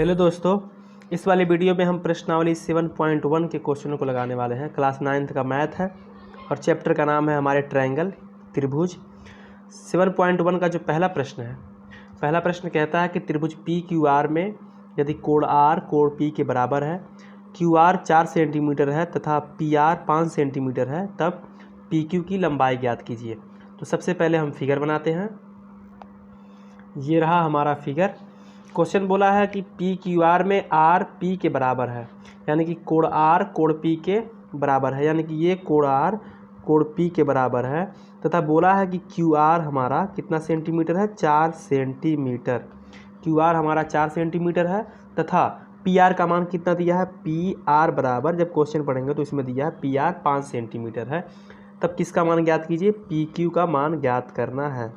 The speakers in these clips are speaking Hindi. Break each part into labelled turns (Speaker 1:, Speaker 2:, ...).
Speaker 1: हेलो दोस्तों, इस वाले वीडियो में हम प्रश्नावली 7.1 के क्वेश्चनों को लगाने वाले हैं। क्लास 9th का मैथ है और चैप्टर का नाम है हमारे ट्रायंगल त्रिभुज। 7.1 का जो पहला प्रश्न है, पहला प्रश्न कहता है कि त्रिभुज पी क्यू आर में यदि कोण आर कोण पी के बराबर है, क्यू आर 4 सेंटीमीटर है तथा पी आर 5 सेंटीमीटर है, तब पी क्यू की लंबाई ज्ञात कीजिए। तो सबसे पहले हम फिगर बनाते हैं। ये रहा हमारा फिगर। क्वेश्चन बोला है कि पी क्यू आर में आर पी के बराबर है, यानी कि कोण आर कोण पी के बराबर है, यानी कि ये कोण आर कोण पी के बराबर है। तथा बोला है कि क्यू आर हमारा कितना सेंटीमीटर है, 4 सेंटीमीटर। क्यू आर हमारा 4 सेंटीमीटर है तथा पी आर का मान कितना दिया है, पी आर बराबर, जब क्वेश्चन पढ़ेंगे तो इसमें दिया है पी आर 5 सेंटीमीटर है। तब किसका मान ज्ञात कीजिए, पी क्यू का मान ज्ञात करना है।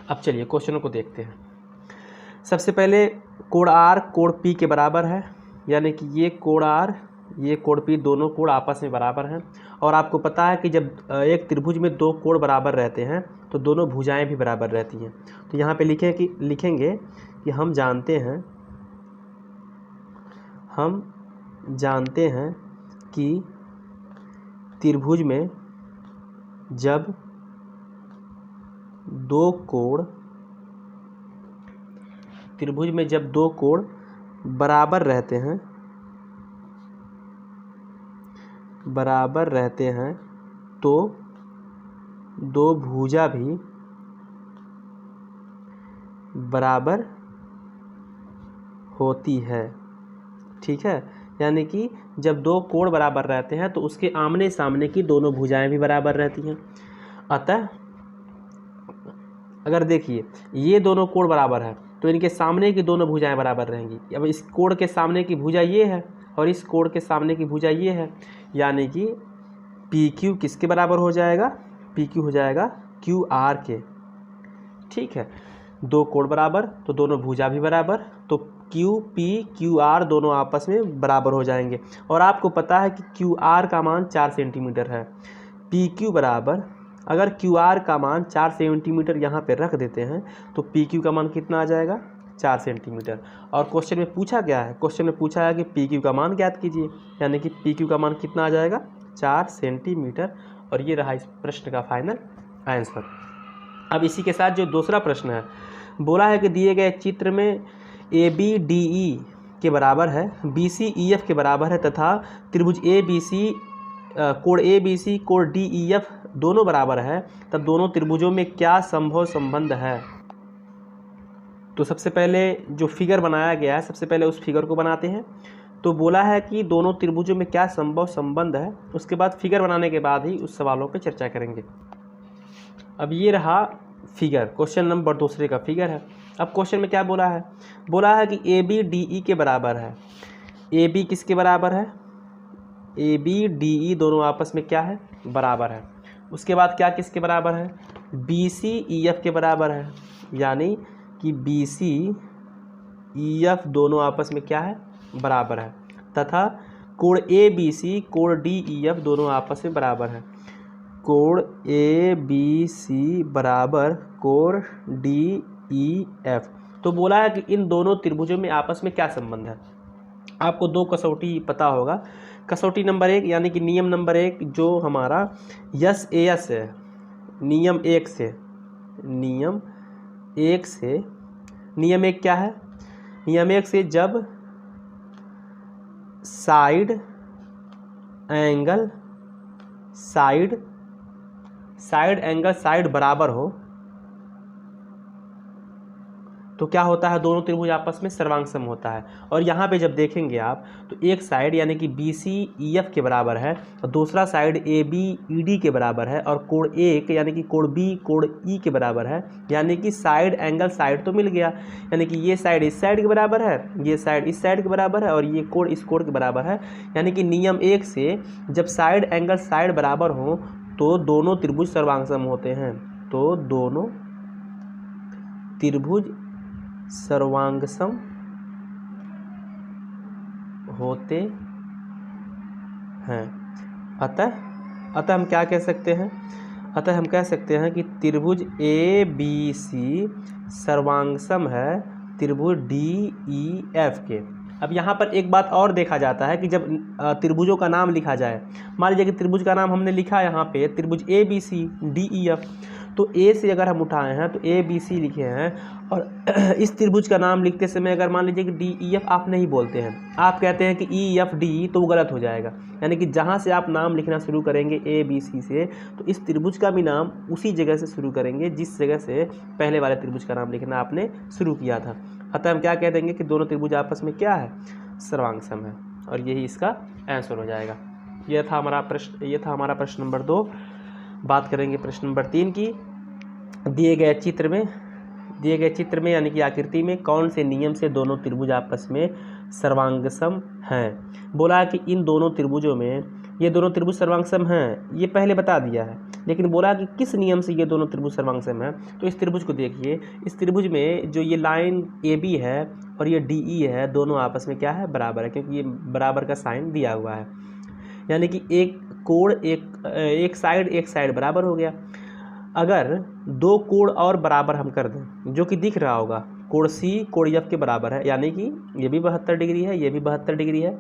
Speaker 1: अब चलिए क्वेश्चनों को देखते हैं। सबसे पहले कोण आर कोण पी के बराबर है, यानी कि ये कोण आर ये कोण पी दोनों कोण आपस में बराबर हैं। और आपको पता है कि जब एक त्रिभुज में दो कोण बराबर रहते हैं तो दोनों भुजाएं भी बराबर रहती हैं। तो यहाँ पे लिखेंगे कि हम जानते हैं कि त्रिभुज में जब दो कोण बराबर रहते हैं तो दो भुजा भी बराबर होती है। ठीक है, यानी कि जब दो कोण बराबर रहते हैं तो उसके आमने सामने की दोनों भुजाएं भी बराबर रहती हैं। अतः अगर देखिए ये दोनों कोण बराबर है तो इनके सामने की दोनों भुजाएं बराबर रहेंगी। अब इस कोण के सामने की भुजा ये है और इस कोण के सामने की भुजा ये है, यानी कि पी क्यू किसके बराबर हो जाएगा, पी क्यू हो जाएगा क्यू आर के। ठीक है, दो कोण बराबर तो दोनों भुजा भी बराबर, तो क्यू पी क्यू आर दोनों आपस में बराबर हो जाएंगे। और आपको पता है कि क्यू आर का मान 4 सेंटीमीटर है। पी क्यू बराबर, अगर क्यू आर का मान 4 सेंटीमीटर यहाँ पे रख देते हैं तो पी क्यू का मान कितना आ जाएगा, 4 सेंटीमीटर। और क्वेश्चन में पूछा गया है, क्वेश्चन में पूछा है कि पी क्यू का मान ज्ञात कीजिए, यानी कि पी क्यू का मान कितना आ जाएगा, 4 सेंटीमीटर। और ये रहा इस प्रश्न का फाइनल आंसर। अब इसी के साथ जो दूसरा प्रश्न है, बोला है कि दिए गए चित्र में ए बी डी ई के बराबर है, बी सी ई एफ के बराबर है तथा त्रिभुज ए बी सी कोण ए बी सी कोण डी ई एफ दोनों बराबर है, तब दोनों त्रिभुजों में क्या संभव संबंध है। तो सबसे पहले जो फिगर बनाया गया है, सबसे पहले उस फिगर को बनाते हैं। तो बोला है कि दोनों त्रिभुजों में क्या संभव संबंध है, उसके बाद फिगर बनाने के बाद ही उस सवालों पर चर्चा करेंगे। अब ये रहा फिगर, क्वेश्चन नंबर दूसरे का फिगर है। अब क्वेश्चन में क्या बोला है, बोला है कि ए बी डी ई के बराबर है। ए बी किसके बराबर है, ए बी डी ई दोनों आपस में क्या है, बराबर है। उसके बाद क्या किसके बराबर है, बी सी ई एफ के बराबर है, यानी कि बी सी ई एफ दोनों आपस में क्या है, बराबर है। तथा कोण ए बी सी कोण डी ई एफ दोनों आपस में बराबर है। कोण ए बी सी बराबर कोण डी ई एफ। तो बोला है कि इन दोनों त्रिभुजों में आपस में क्या संबंध है। आपको दो कसौटी पता होगा। कसौटी नंबर 1 यानी कि नियम नंबर 1 जो हमारा यस ए एस है, नियम 1 से नियम 1 क्या है, नियम 1 से जब साइड एंगल साइड बराबर हो तो क्या होता है, दोनों त्रिभुज आपस में सर्वांग होता है। और यहाँ पे जब देखेंगे आप तो एक साइड यानी कि बी सी ई एफ के बराबर है और दूसरा side A B E D के बराबर है, और कोण एक यानी कि कोण बी कोण ई के बराबर है, यानी कि साइड एंगल साइड तो मिल गया, यानी कि ये साइड इस साइड के बराबर है, ये साइड इस साइड के बराबर है और ये कोण इस कोण के बराबर है। यानी कि नियम 1 से जब साइड एंगल साइड बराबर हो तो दोनों त्रिभुज सर्वांग होते हैं, तो दोनों त्रिभुज सर्वांगसम होते हैं। अतः हम क्या कह सकते हैं, अतः हम कह सकते हैं कि त्रिभुज ए बी सी सर्वांगसम है त्रिभुज डी ई एफ के। अब यहाँ पर एक बात और देखा जाता है कि जब त्रिभुजों का नाम लिखा जाए, मान लीजिए कि त्रिभुज का नाम हमने लिखा है यहाँ पे त्रिभुज A B C D E F, तो ए से अगर हम उठाए हैं तो ए बी सी लिखे हैं, और इस त्रिभुज का नाम लिखते समय अगर मान लीजिए कि डी ई एफ आप नहीं बोलते हैं, आप कहते हैं कि ई एफ डी, तो वो गलत हो जाएगा। यानी कि जहाँ से आप नाम लिखना शुरू करेंगे ए बी सी से, तो इस त्रिभुज का भी नाम उसी जगह से शुरू करेंगे जिस जगह से पहले वाले त्रिभुज का नाम लिखना आपने शुरू किया था। अतः हम क्या कह देंगे कि दोनों त्रिभुज आपस में क्या है, सर्वांगसम है, और यही इसका आंसर हो जाएगा। यह था हमारा प्रश्न नंबर 2। बात करेंगे प्रश्न नंबर 3 की। दिए गए चित्र में यानी कि आकृति में कौन से नियम से दोनों त्रिभुज आपस में सर्वांगसम हैं। बोला कि इन दोनों त्रिभुजों में ये दोनों त्रिभुज सर्वांगसम हैं, ये पहले बता दिया है, लेकिन बोला कि किस नियम से ये दोनों त्रिभुज सर्वांगसम हैं। तो इस त्रिभुज को देखिए, इस त्रिभुज में जो ये लाइन ए बी है और ये डी ई है, दोनों आपस में क्या है, बराबर है, क्योंकि ये बराबर का साइन दिया हुआ है। यानी कि एक कोण एक साइड बराबर हो गया। अगर दो कोण और बराबर हम कर दें, जो कि दिख रहा होगा, कोण सी कोण एफ के बराबर है, यानी कि ये भी 72 डिग्री है, ये भी 72 डिग्री है।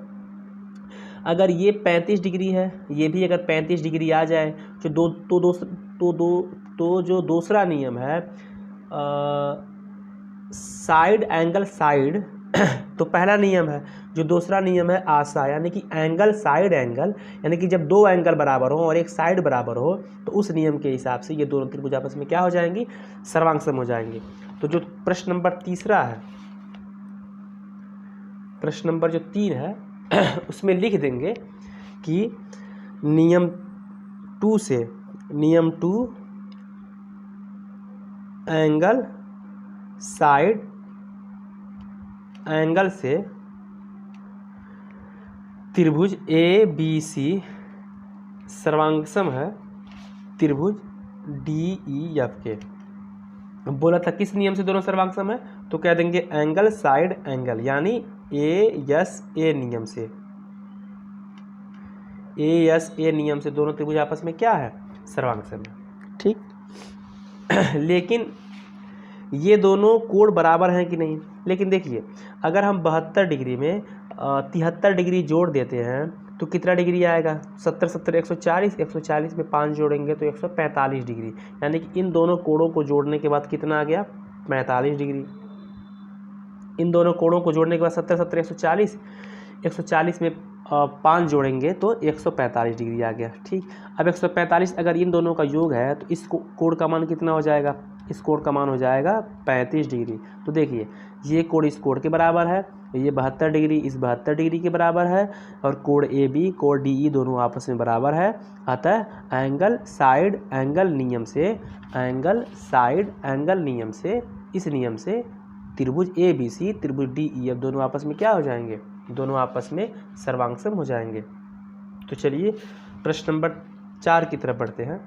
Speaker 1: अगर ये 35 डिग्री है, ये भी अगर 35 डिग्री आ जाए, तो जो दूसरा नियम है साइड एंगल साइड, तो पहला नियम है, जो दूसरा नियम है आशा, यानी कि एंगल साइड एंगल, यानी कि जब दो एंगल बराबर हो और एक साइड बराबर हो, तो उस नियम के हिसाब से ये दोनों त्रिभुज आपस में क्या हो जाएंगी, सर्वांगसम हो जाएंगी। तो जो प्रश्न नंबर 3 है, प्रश्न नंबर जो 3 है उसमें लिख देंगे कि नियम 2 एंगल साइड एंगल से त्रिभुज ए बी सी सर्वांगसम है त्रिभुज डी ई एफ के। बोला था किस नियम से दोनों सर्वांगसम है, तो कह देंगे एंगल साइड एंगल, यानी ए नियम से दोनों त्रिभुज आपस में क्या है, सर्वांगसम है। ठीक लेकिन ये दोनों कोण बराबर हैं कि नहीं। लेकिन देखिए, अगर हम 72 डिग्री में 73 डिग्री जोड़ देते हैं तो कितना डिग्री आएगा, 70 140, 140 में 5 जोड़ेंगे तो 145 डिग्री, यानी कि इन दोनों कोणों को जोड़ने के बाद कितना आ गया, 45 डिग्री। इन दोनों कोणों को जोड़ने के बाद 70 140, 140 में 5 जोड़ेंगे तो 145 डिग्री आ गया। ठीक, अब 145 अगर इन दोनों का योग है तो इस कोण का मान कितना हो जाएगा, इस कोण का मान हो जाएगा 35 डिग्री। तो देखिए, ये कोण इस कोण के बराबर है, ये 72 डिग्री इस 72 डिग्री के बराबर है, और कोण ए बी कोण डी ई दोनों आपस में बराबर है। अतः एंगल साइड एंगल नियम से इस नियम से त्रिभुज ए बी सी त्रिभुज डी ई एफ दोनों आपस में क्या हो जाएंगे, दोनों आपस में सर्वांगसम हो जाएंगे। तो चलिए प्रश्न नंबर 4 की तरफ बढ़ते हैं।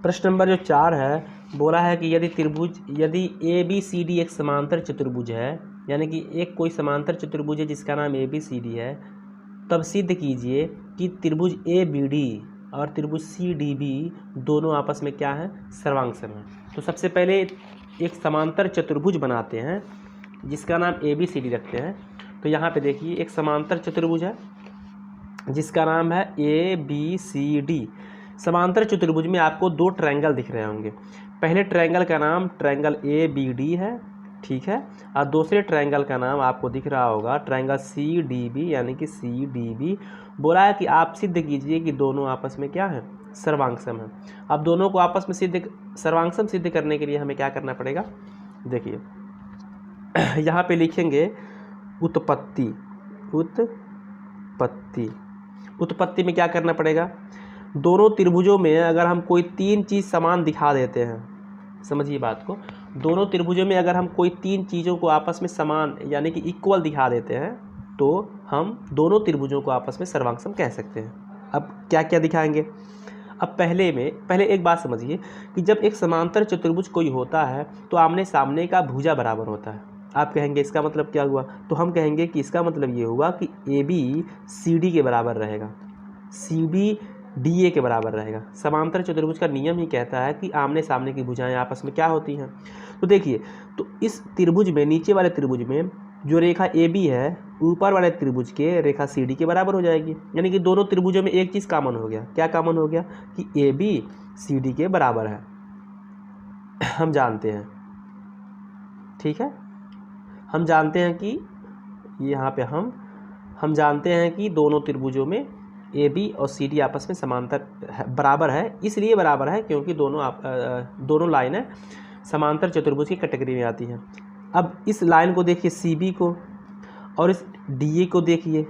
Speaker 1: प्रश्न नंबर जो 4 है, बोला है कि यदि ए बी सी डी एक समांतर चतुर्भुज है, यानी कि एक कोई समांतर चतुर्भुज है जिसका नाम ए बी सी डी है, तब सिद्ध कीजिए कि त्रिभुज ए बी डी और त्रिभुज सी डी बी दोनों आपस में क्या है, सर्वांगसम है। तो सबसे पहले एक समांतर चतुर्भुज बनाते हैं जिसका नाम ए बी सी डी रखते हैं। तो यहाँ पे देखिए, एक समांतर चतुर्भुज है जिसका नाम है ए बी सी डी। समांतर चतुर्भुज में आपको 2 ट्रायंगल दिख रहे होंगे। पहले ट्रायंगल का नाम ट्रायंगल ए बी डी है, ठीक है, और दूसरे ट्रायंगल का नाम आपको दिख रहा होगा ट्रायंगल सी डी बी, यानी कि सी डी बी। बोला है कि आप सिद्ध कीजिए कि दोनों आपस में क्या है, सर्वांगसम है। अब दोनों को आपस में सर्वांगसम सिद्ध करने के लिए हमें क्या करना पड़ेगा, देखिए यहाँ पे लिखेंगे उत्पत्ति में क्या करना पड़ेगा, दोनों त्रिभुजों में अगर हम कोई 3 चीज़ समान दिखा देते हैं, समझिए बात को, दोनों त्रिभुजों में अगर हम कोई 3 चीज़ों को आपस में समान यानी कि इक्वल दिखा देते हैं, तो हम दोनों त्रिभुजों को आपस में सर्वांगसम कह सकते हैं। अब क्या क्या दिखाएंगे, अब पहले एक बात समझिए कि जब एक समांतर चतुर्भुज कोई होता है तो आमने सामने का भुजा बराबर होता है। आप कहेंगे इसका मतलब क्या हुआ, तो हम कहेंगे कि इसका मतलब ये हुआ कि ए बी सी डी के बराबर रहेगा। सी डी डी ए के बराबर रहेगा। समांतर चतुर्भुज का नियम ही कहता है कि आमने सामने की भुजाएं आपस में क्या होती हैं। तो देखिए, तो इस त्रिभुज में, नीचे वाले त्रिभुज में जो रेखा ए बी है ऊपर वाले त्रिभुज के रेखा सी डी के बराबर हो जाएगी। यानी कि दोनों त्रिभुजों में एक चीज़ कॉमन हो गया। क्या कॉमन हो गया? कि ए बी सी डी के बराबर है, हम जानते हैं। ठीक है, हम जानते हैं कि यहाँ पे हम जानते हैं कि दोनों त्रिभुजों में ए बी और सी डी आपस में समांतर बराबर है। इसलिए बराबर है क्योंकि दोनों लाइनें समांतर चतुर्भुज की कैटेगरी में आती हैं। अब इस लाइन को देखिए सी बी को, और इस डी ए को देखिए,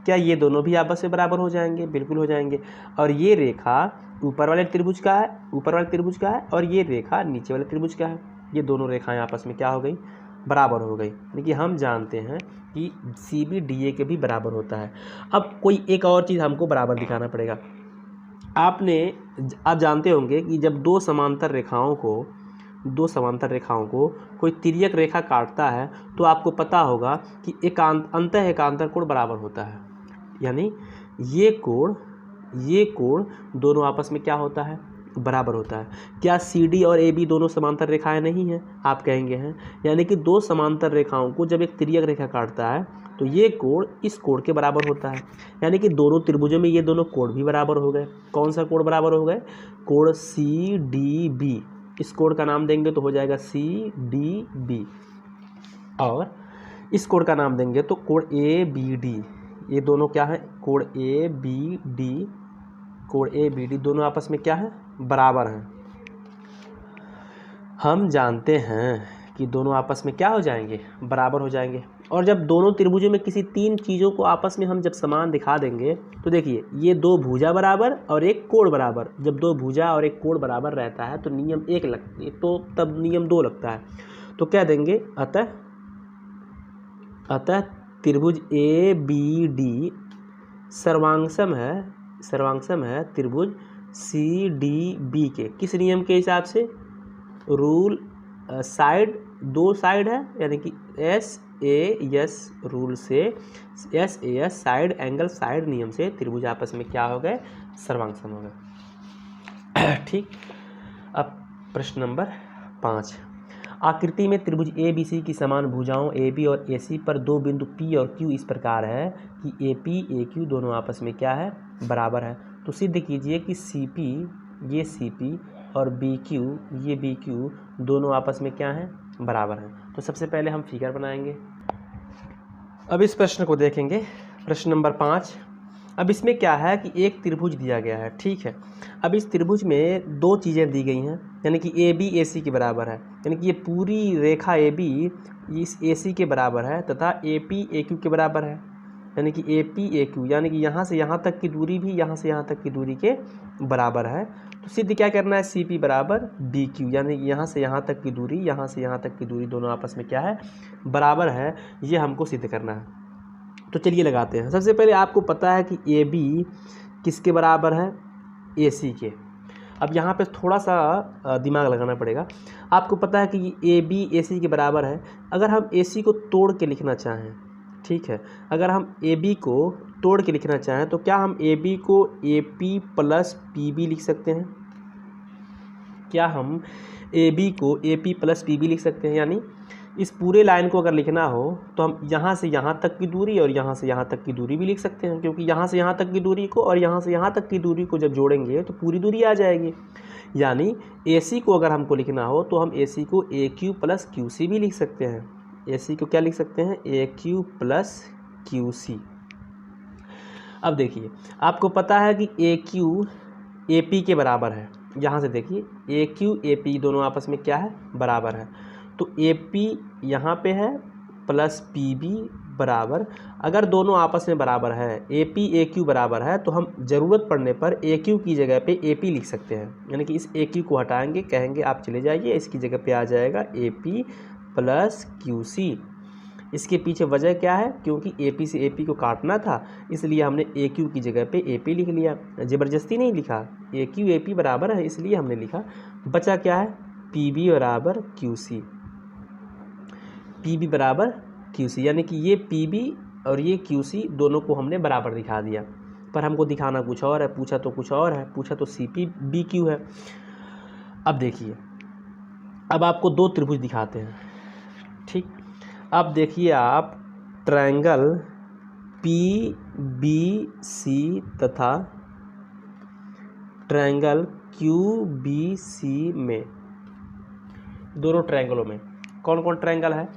Speaker 1: क्या ये दोनों भी आपस में बराबर हो जाएंगे? बिल्कुल हो जाएंगे। और ये रेखा ऊपर वाले त्रिभुज का है, और ये रेखा नीचे वाले त्रिभुज का है। ये दोनों रेखाएं आपस में क्या हो गई? बराबर हो गई। देखिए, हम जानते हैं कि सी बी डी ए के भी बराबर होता है। अब कोई एक और चीज़ हमको बराबर दिखाना पड़ेगा। आप जानते होंगे कि जब दो समांतर रेखाओं को कोई तिर्यक रेखा काटता है तो आपको पता होगा कि अंतः एकांतर कोण बराबर होता है। यानी ये कोण दोनों आपस में क्या होता है? बराबर होता है। क्या सी डी और ए बी दोनों समांतर रेखाएं नहीं हैं? आप कहेंगे हैं। यानी कि दो समांतर रेखाओं को जब एक तिर्यक रेखा काटता है तो ये कोण इस कोण के बराबर होता है। यानी कि दोनों त्रिभुजों में ये दोनों कोण भी बराबर हो गए। कौन सा कोण बराबर हो गए? कोण सी डी बी। इस कोण का नाम देंगे तो हो जाएगा सी डी बी, और इस कोण का नाम देंगे तो कोण ए बी डी। ये दोनों क्या है? कोण ए बी डी दोनों आपस में क्या है? बराबर हैं। हम जानते हैं कि दोनों आपस में क्या हो जाएंगे? बराबर हो जाएंगे। और जब दोनों त्रिभुजों में किसी तीन चीज़ों को आपस में हम जब समान दिखा देंगे तो देखिए, ये दो भुजा बराबर और एक कोण बराबर। जब दो भुजा और एक कोण बराबर रहता है तो नियम एक लगती है, तो तब नियम दो लगता है। तो क्या देंगे? अतः त्रिभुज ए बी डी सर्वांगसम है त्रिभुज सी डी बी के। किस नियम के हिसाब से? रूल साइड, दो साइड है, यानी कि एस ए एस रूल से, S A S side angle side नियम से त्रिभुज आपस में क्या हो गए? सर्वांगसम हो गए। ठीक। अब प्रश्न नंबर 5। आकृति में त्रिभुज ए बी सी की समान भुजाओं ए बी और ए सी पर दो बिंदु पी और क्यू इस प्रकार है कि ए पी ए क्यू दोनों आपस में क्या है? बराबर है। तो सिद्ध कीजिए कि सी पी, ये सी पी, और बी क्यू, ये बी क्यू दोनों आपस में क्या हैं? बराबर हैं। तो सबसे पहले हम फिगर बनाएंगे। अब इस प्रश्न को देखेंगे, प्रश्न नंबर 5। अब इसमें क्या है कि एक त्रिभुज दिया गया है। ठीक है, अब इस त्रिभुज में दो चीज़ें दी गई हैं, यानी कि ए बी ए सी के बराबर है। यानी कि ये पूरी रेखा ए बी इस ए सी के बराबर है तथा ए पी ए क्यू के बराबर है। यानी कि ए पी ए क्यू, यानी कि यहाँ से यहाँ तक की दूरी भी यहाँ से यहाँ तक की दूरी के बराबर है। तो सिद्ध क्या करना है? सी पी बराबर बी क्यू, यानी कि यहाँ से यहाँ तक की दूरी, यहाँ से यहाँ तक की दूरी दोनों आपस में क्या है? बराबर है। ये हमको सिद्ध करना है। तो चलिए लगाते हैं। सबसे पहले आपको पता है कि ए बी किसके बराबर है? ए सी के। अब यहाँ पे थोड़ा सा दिमाग लगाना पड़ेगा। आपको पता है कि ए बी ए सी के बराबर है। अगर हम ए सी को तोड़ के लिखना चाहें, ठीक है, अगर हम ए बी को तोड़ के लिखना चाहें तो क्या हम ए बी को A P plus P B लिख सकते हैं? क्या हम ए बी को A P plus P B लिख सकते हैं? यानी इस पूरे लाइन को अगर लिखना हो तो हम यहाँ से यहाँ तक की दूरी और यहाँ से यहाँ तक की दूरी भी लिख सकते हैं, क्योंकि यहाँ से यहाँ तक की दूरी को और यहाँ से यहाँ तक की दूरी को जब जोड़ेंगे तो पूरी दूरी आ जाएगी। यानी ए सी को अगर हमको लिखना हो तो हम ए सी को ए क्यू प्लस क्यू सी भी लिख सकते हैं। ए सी को क्या लिख सकते हैं? ए क्यू प्लस क्यू सी। अब देखिए, आपको पता है कि ए क्यू ए पी के बराबर है। यहाँ से देखिए, ए क्यू ए पी दोनों आपस में क्या है? बराबर है। तो ए पी यहाँ पे है प्लस पी बी बराबर, अगर दोनों आपस में बराबर है, ए पी ए क्यू बराबर है, तो हम ज़रूरत पड़ने पर ए क्यू की जगह पे ए पी लिख सकते हैं। यानी कि इस ए क्यू को हटाएंगे, कहेंगे आप चले जाइए, इसकी जगह पे आ जाएगा A P plus Q C. इसके पीछे वजह क्या है? क्योंकि ए पी से ए पी को काटना था, इसलिए हमने ए क्यू की जगह पे ए पी लिख लिया। ज़बरदस्ती नहीं लिखा, ए क्यू ए पी बराबर है इसलिए हमने लिखा। बचा क्या है? पी बी बराबर क्यू सी। पी बी बराबर क्यू सी, यानी कि ये पी बी और ये क्यू सी दोनों को हमने बराबर दिखा दिया। पर हमको दिखाना कुछ और है, पूछा तो कुछ और है, पूछा तो CPBQ है। अब देखिए, अब आपको दो त्रिभुज दिखाते हैं, ठीक। अब देखिए आप ट्रायंगल PBC तथा ट्रायंगल QBC में, दोनों ट्रायंगलों में कौन कौन ट्रायंगल है।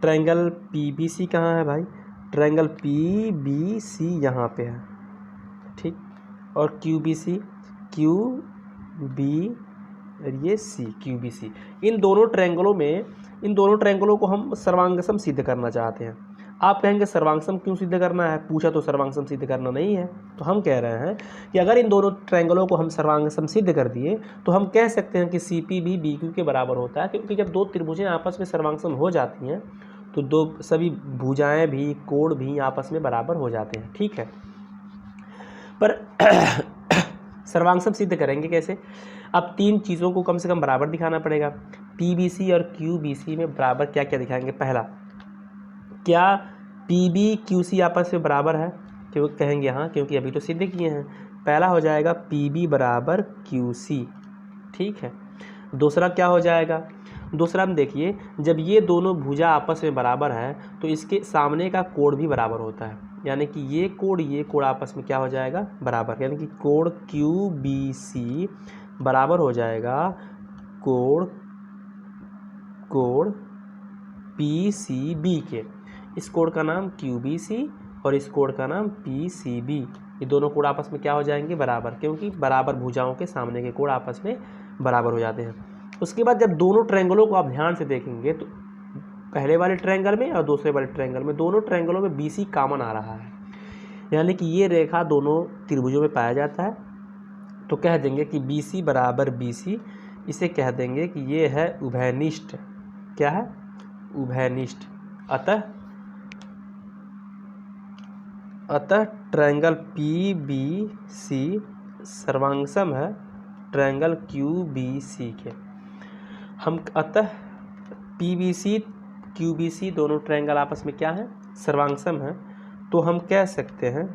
Speaker 1: ट्रायंगल PBC कहाँ है भाई, ट्रायंगल PBC यहाँ पे है, ठीक। और QBC QBC, इन दोनों ट्रायंगलों को हम सर्वांगसम सिद्ध करना चाहते हैं। आप कहेंगे सर्वांगसम क्यों सिद्ध करना है, पूछा तो सर्वांगसम सिद्ध करना नहीं है। तो हम कह रहे हैं कि अगर इन दोनों ट्रायंगलों को हम सर्वांगसम सिद्ध कर दिए तो हम कह सकते हैं कि CP भी BQ के बराबर होता है, क्योंकि जब दो त्रिभुजें आपस में सर्वांगसम हो जाती हैं तो दो सभी भुजाएं भी, कोण भी आपस में बराबर हो जाते हैं, ठीक है। पर सर्वांगसम सिद्ध करेंगे कैसे। अब तीन चीज़ों को कम से कम बराबर दिखाना पड़ेगा। PBC और QBC में बराबर क्या क्या दिखाएंगे। पहला, क्या PB QC आपस में बराबर है, क्यों कहेंगे हाँ, क्योंकि अभी तो सिद्ध किए हैं। पहला हो जाएगा PB बराबर QC, ठीक है। दूसरा क्या हो जाएगा, दूसरा हम देखिए, जब ये दोनों भुजा आपस में बराबर है तो इसके सामने का कोण भी बराबर होता है, यानी कि ये कोण आपस में क्या हो जाएगा, बराबर। यानी कि कोण QBC बराबर हो जाएगा कोण PCB के। इस कोण का नाम QBC और इस कोण का नाम PCB। ये दोनों कोण आपस में क्या हो जाएंगे, बराबर, क्योंकि बराबर भुजाओं के सामने के कोण आपस में बराबर हो जाते हैं। उसके बाद जब दोनों ट्रायंगलों को आप ध्यान से देखेंगे तो पहले वाले ट्रायंगल में और दूसरे वाले ट्रायंगल में, दोनों ट्रायंगलों में BC कॉमन आ रहा है, यानी कि ये रेखा दोनों त्रिभुजों में पाया जाता है। तो कह देंगे कि BC बराबर BC, इसे कह देंगे कि ये है उभयनिष्ठ। क्या है, उभयनिष्ठ। अतः ट्रायंगल PBC सर्वांगसम है ट्रायंगल QBC के। हम अतः PBC QBC दोनों ट्रायंगल आपस में क्या है, सर्वांगसम है। तो हम कह सकते हैं,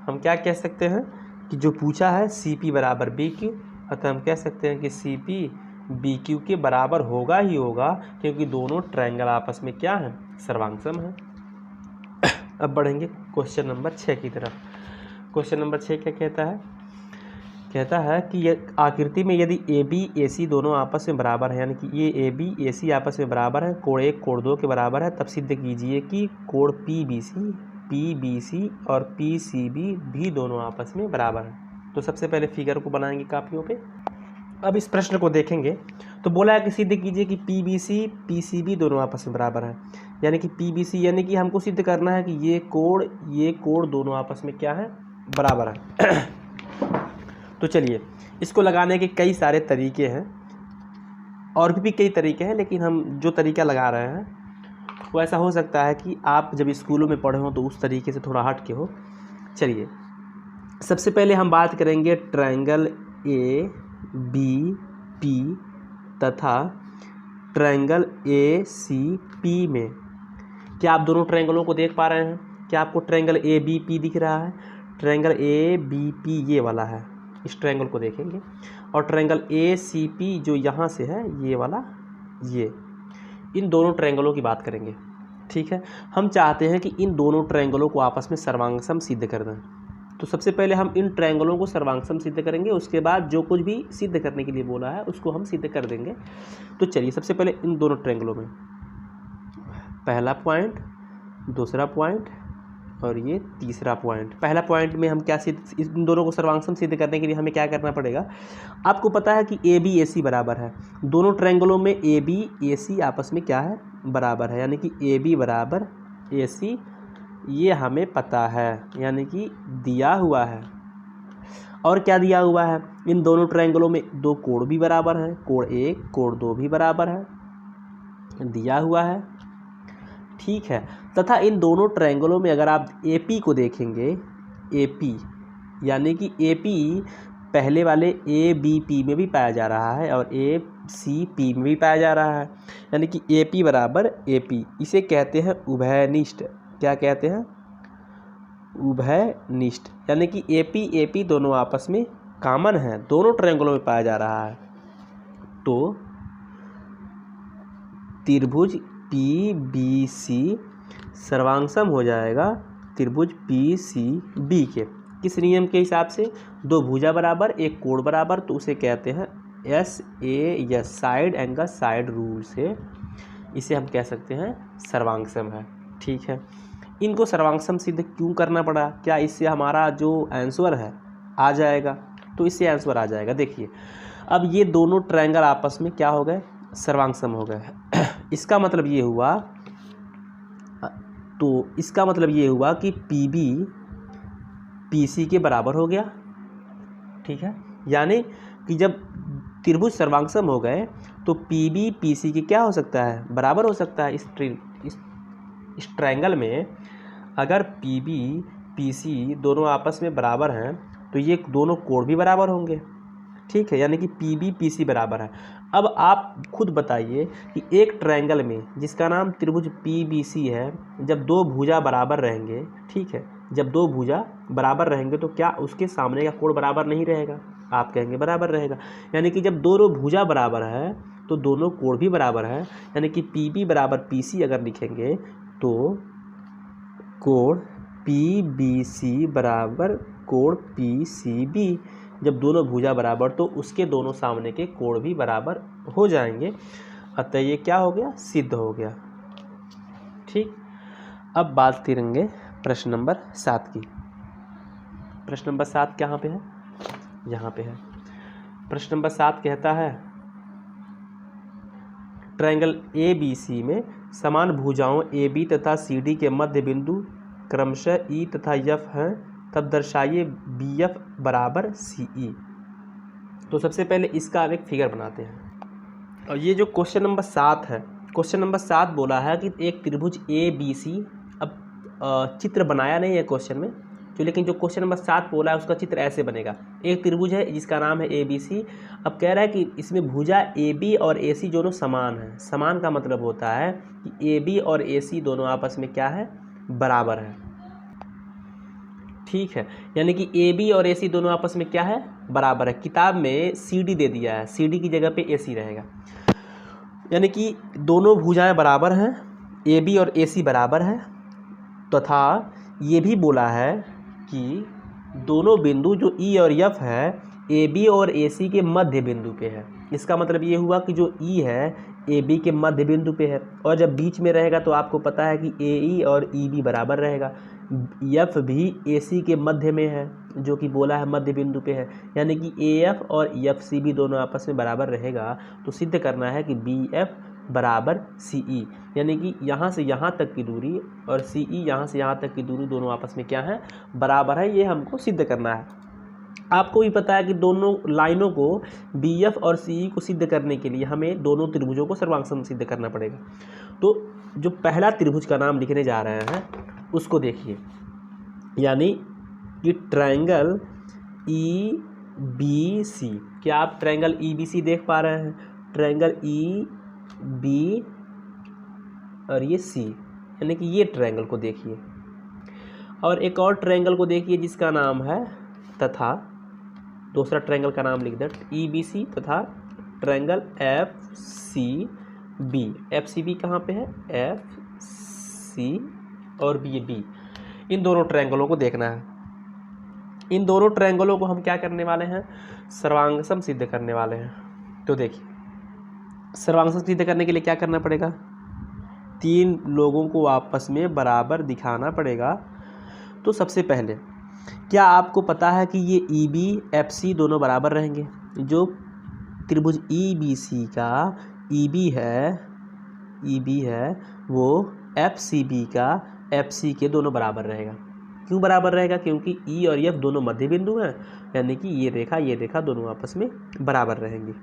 Speaker 1: हम क्या कह सकते हैं कि जो पूछा है CP बराबर BQ, अतः हम कह सकते हैं कि CP BQ के बराबर होगा ही होगा, क्योंकि दोनों ट्रायंगल आपस में क्या है, सर्वांगसम है। अब बढ़ेंगे क्वेश्चन नंबर 6 की तरफ। क्वेश्चन नंबर 6 क्या कहता है कि आकृति में यदि AB AC दोनों आपस में बराबर है, यानी कि ये AB AC आपस में बराबर है, कोण 1 कोण 2 के बराबर है, तब सिद्ध कीजिए कि कोण PBC और PCB भी दोनों आपस में बराबर है। तो सबसे पहले फिगर को बनाएंगे कापियों पे। अब इस प्रश्न को देखेंगे तो बोला है कि सिद्ध कीजिए कि PBC PCB दोनों आपस में बराबर है, यानी कि PBC यानी कि हमको सिद्ध करना है कि ये कोण दोनों आपस में क्या है, बराबर है। तो चलिए, इसको लगाने के कई सारे तरीके हैं, और भी कई तरीके हैं, लेकिन हम जो तरीका लगा रहे हैं वो ऐसा हो सकता है कि आप जब स्कूलों में पढ़े हो तो उस तरीके से थोड़ा हट के हो। चलिए, सबसे पहले हम बात करेंगे ट्रायंगल ABP तथा ट्रायंगल ACP में। क्या आप दोनों ट्रायंगलों को देख पा रहे हैं? क्या आपको ट्रायंगल ABP दिख रहा है? ट्रायंगल ABP ये वाला है, इस ट्रायंगल को देखेंगे। और ट्रायंगल ACP जो यहाँ से है, ये वाला, ये, इन दोनों ट्रायंगलों की बात करेंगे, ठीक है। हम चाहते हैं कि इन दोनों ट्रायंगलों को आपस में सर्वांगसम सिद्ध कर दें। तो सबसे पहले हम इन ट्रायंगलों को सर्वांगसम सिद्ध करेंगे, उसके बाद जो कुछ भी सिद्ध करने के लिए बोला है उसको हम सिद्ध कर देंगे। तो चलिए, सबसे पहले इन दोनों ट्रायंगलों में पहला पॉइंट, दूसरा पॉइंट और ये तीसरा पॉइंट। पहला पॉइंट में हम क्या सिद्ध, इन दोनों को सर्वांगसम सिद्ध करने के लिए हमें क्या करना पड़ेगा। आपको पता है कि AB AC बराबर है, दोनों ट्रायंगलों में AB AC आपस में क्या है, बराबर है, यानी कि AB बराबर AC, ये हमें पता है, यानी कि दिया हुआ है। और क्या दिया हुआ है, इन दोनों ट्रायंगलों में दो कोण भी बराबर हैं, कोण 1 कोण 2 भी बराबर है, दिया हुआ है, ठीक है। तथा इन दोनों ट्रायंगलों में अगर आप AP को देखेंगे, AP यानी कि AP पहले वाले ABP में भी पाया जा रहा है और सी पी में भी पाया जा रहा है, यानी कि ए पी बराबर ए पी। इसे कहते हैं उभयनिष्ठ। क्या कहते हैं? उभयनिष्ठ, यानी कि ए पी दोनों आपस में कॉमन है, दोनों ट्रायंगलों में पाया जा रहा है। तो त्रिभुज पी बी सी सर्वांगसम हो जाएगा त्रिभुज पी सी बी के। किस नियम के हिसाब से? दो भुजा बराबर एक कोण बराबर, तो उसे कहते हैं S A S, side angle side rule से इसे हम कह सकते हैं सर्वांगसम है। ठीक है, इनको सर्वांगसम सिद्ध क्यों करना पड़ा? क्या इससे हमारा जो आंसर है आ जाएगा? तो इससे आंसर आ जाएगा। देखिए, अब ये दोनों ट्रायंगल आपस में क्या हो गए? सर्वांगसम हो गए। इसका मतलब ये हुआ, तो इसका मतलब ये हुआ कि पी बी पी सी के बराबर हो गया। ठीक है, यानी कि जब त्रिभुज सर्वांगसम हो गए तो पी बी पी सी के क्या हो सकता है? बराबर हो सकता है। इस ट्रायंगल में अगर पी बी पी सी दोनों आपस में बराबर हैं तो ये दोनों कोण भी बराबर होंगे। ठीक है, यानी कि पी बी पी सी बराबर है। अब आप खुद बताइए कि एक ट्रायंगल में जिसका नाम त्रिभुज पी बी सी है, जब दो भुजा बराबर रहेंगे, ठीक है, जब दो भुजा बराबर रहेंगे तो क्या उसके सामने का कोण बराबर नहीं रहेगा? आप कहेंगे बराबर रहेगा। यानी कि जब दोनों भुजा बराबर है तो दोनों कोण भी बराबर है, यानी कि पी बी बराबर पी सी अगर लिखेंगे तो कोण पी बी सी बराबर कोण पी सी बी। जब दोनों भुजा बराबर तो उसके दोनों सामने के कोण भी बराबर हो जाएंगे। अतः ये क्या हो गया? सिद्ध हो गया। ठीक, अब बात करेंगे प्रश्न नंबर 7 की। प्रश्न नंबर 7 कहाँ पे है? यहाँ पे है। प्रश्न नंबर 7 कहता है ट्रायंगल ए बी सी में समान भुजाओं ए बी तथा सी डी के मध्य बिंदु क्रमशः ई तथा एफ हैं, तब दर्शाइए बी एफ बराबर सी ई। तो सबसे पहले इसका हम एक फिगर बनाते हैं। और ये जो क्वेश्चन नंबर 7 है, क्वेश्चन नंबर 7 बोला है कि एक त्रिभुज ए बी सी, अब चित्र बनाया नहीं है क्वेश्चन में, तो लेकिन जो क्वेश्चन नंबर 7 बोला है उसका चित्र ऐसे बनेगा। एक त्रिभुज है जिसका नाम है ए बी सी। अब कह रहा है कि इसमें भुजा ए बी और ए सी दोनों समान हैं। समान का मतलब होता है कि ए बी और ए सी दोनों आपस में क्या है? बराबर है। ठीक है, यानी कि ए बी और ए सी दोनों आपस में क्या है? बराबर है। किताब में सी डी दे दिया है, सी डी की जगह पे ए सी रहेगा। यानी कि दोनों भुजाएं बराबर हैं, ए बी और ए सी बराबर है, तथा ये भी बोला है कि दोनों बिंदु जो ई और एफ है ए बी और ए सी के मध्य बिंदु पे है। इसका मतलब ये हुआ कि जो ई है ए बी के मध्य बिंदु पे है, और जब बीच में रहेगा तो आपको पता है कि ए ई और ई बी बराबर रहेगा। एफ भी ए सी के मध्य में है, जो कि बोला है मध्य बिंदु पे है, यानी कि ए एफ और एफ सी भी दोनों आपस में बराबर रहेगा। तो सिद्ध करना है कि बी एफ बराबर सी ई, यानी कि यहाँ से यहाँ तक की दूरी और सी ई यहाँ से यहाँ तक की दूरी दोनों आपस में क्या है? बराबर है। ये हमको सिद्ध करना है। आपको भी पता है कि दोनों लाइनों को बी एफ और सी ई को सिद्ध करने के लिए हमें दोनों त्रिभुजों को सर्वांगसम सिद्ध करना पड़ेगा। तो जो पहला त्रिभुज का नाम लिखने जा रहे हैं उसको देखिए, यानी कि ट्रायंगल ई बी सी। क्या आप ट्रायंगल ई बी सी देख पा रहे हैं? ट्रायंगल ई बी और ये सी, यानी कि ये ट्रायंगल को देखिए, और एक और ट्रायंगल को देखिए जिसका नाम है तथा, दूसरा ट्रायंगल का नाम लिख दे ई बी सी तथा triangle F C B. F C B कहाँ पे है? एफ सी और बी बी। इन दोनों ट्रायंगलों को देखना है। इन दोनों ट्रायंगलों को हम क्या करने वाले हैं? सर्वांगसम सिद्ध करने वाले हैं। तो देखिए, सर्वांगसम सिद्ध करने के लिए क्या करना पड़ेगा? तीन लोगों को आपस में बराबर दिखाना पड़ेगा। तो सबसे पहले क्या आपको पता है कि ये ई बी एफ सी दोनों बराबर रहेंगे? जो त्रिभुज ई बी सी का ई बी है वो एफ सी बी का एफ सी के दोनों बराबर रहेगा। क्यों बराबर रहेगा? क्योंकि ई और एफ दोनों मध्य बिंदु हैं, यानी कि ये रेखा दोनों आपस में बराबर रहेंगी।